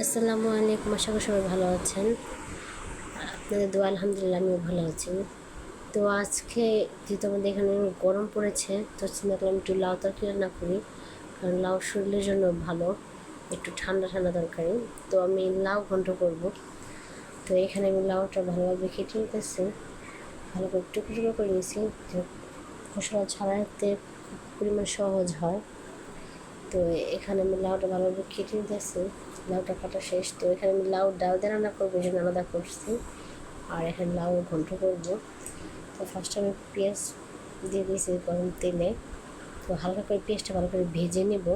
আসসালামু আলাইকুম, আশা করি সবাই ভালো আছেন। আপনাদের দোয়া আলহামদুলিল্লাহ আমিও ভালো আছি। তো আজকে যেহেতু আমাদের এখানে গরম পড়েছে, তো চিন্তা করলাম একটু লাউ তরকারি রান্না করি, কারণ লাউ শরীরের জন্য ভালো, একটু ঠান্ডা ঠান্ডা দরকারি। তো আমি লাউ ঘন্ট করব। তো এখানে আমি লাউটা ভালোভাবে কেটে নিতেছি, ভালো করে টুকরো টুকরো করে নিয়েছি, যে খোসা ছাড়াতে পরিমাণ সহজ হয়। তো এখানে আমি লাউটা ভালোভাবে কেটে নিতেছি, লাউটা কাটা শেষ। তো এখানে আমি লাউ ডাল দিয়ে রান্না করবো, এই জন্য আলাদা করছি। আর এখানে লাউ ঘন্ট করবো। তো ফার্স্টে আমি পেঁয়াজ দিয়ে দিয়েছি গরম তেলে। তো হালকা করে পেঁয়াজটা ভালো করে ভেজে নেব।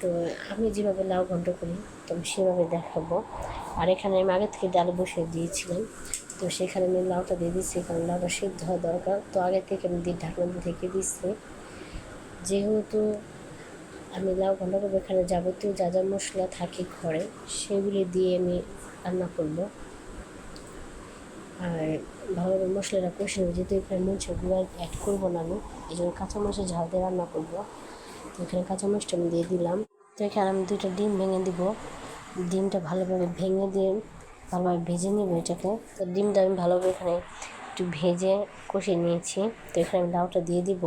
তো আমি যেভাবে লাউ ঘন্ট করি তো আমি সেভাবে দেখাবো। আর এখানে আমি আগে থেকে ডাল বসিয়ে দিয়েছিলাম, তো সেখানে আমি লাউটা দিয়ে দিচ্ছি, কারণ লাউটা সিদ্ধ হওয়া দরকার। তো আগে থেকে আমি ঢাকনা দিয়ে ঢেকে দিচ্ছি। যেহেতু আমি লাউ ঘন্ট করবো, এখানে যাবতীয় যা যা মশলা থাকে ঘরে সেগুলি দিয়ে আমি রান্না করব। আর ভালোভাবে মশলাটা কষে নেব, যেহেতু এখানে মরিচের গুঁড়া অ্যাড করবো না আমি, এই জন্য কাঁচামরিচের ঝাল দিয়ে রান্না করবো। তো এখানে কাঁচামরিচটা আমি দিয়ে দিলাম। তো এখানে আমি 2টা ডিম ভেঙে দিব। ডিমটা ভালোভাবে ভেঙে দিয়ে ভালোভাবে ভেজে নেব এটাকে। তো ডিমটা আমি ভালোভাবে এখানে একটু ভেজে কষিয়ে নিয়েছি। তো এখানে আমি লাউটা দিয়ে দিব।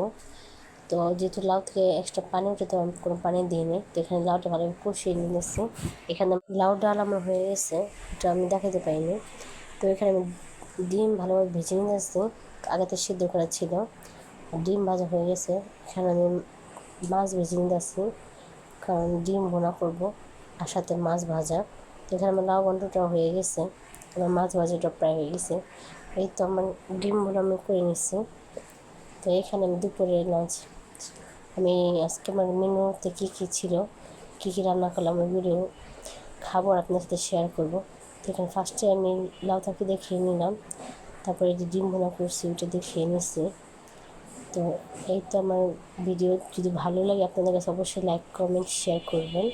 তো যেহেতু লাউ থেকে এক্সট্রা পানি উঠে, তো আমি কোনো পানি দিইনি। তো এখানে লাউটা ভালোভাবে কষিয়ে নিয়েছি। এখানে লাউ ডাল আমার হয়ে গেছে, এটা আমি দেখাতে পাইনি। তো এখানে আমি ডিম ভালোভাবে ভেজে নিয়েছি, আগেতে সিদ্ধ করা ছিল। ডিম ভাজা হয়ে গেছে। এখানে আমি মাছ ভেজে নিয়েছি, কারণ ডিম ভুনা করবো আর সাথে মাছ ভাজা। তো এখানে আমার লাউ ঘন্টটাও হয়ে গেছে, আমার মাছ ভাজাটা প্রায় হয়ে গেছে। এই তো আমার ডিম ভুনা আমি করে নিচ্ছি। তো এখানে আমি দুপুরের লাঞ্চ, আমি আজকে আমার মেনুতে কী কী ছিল, কী কী রান্না করলাম ওইগুলো খাবো আর আপনার সাথে শেয়ার করবো। তো এখানে ফার্স্টে আমি লাউ তরকারি দেখিয়ে নিলাম, তারপরে যে ডিম ভুনা করছি ওইটা দেখিয়ে নিচ্ছি। তো এই তো আমার ভিডিও যদি ভালো লাগে আপনাদের কাছে অবশ্যই লাইক কমেন্ট শেয়ার করবেন।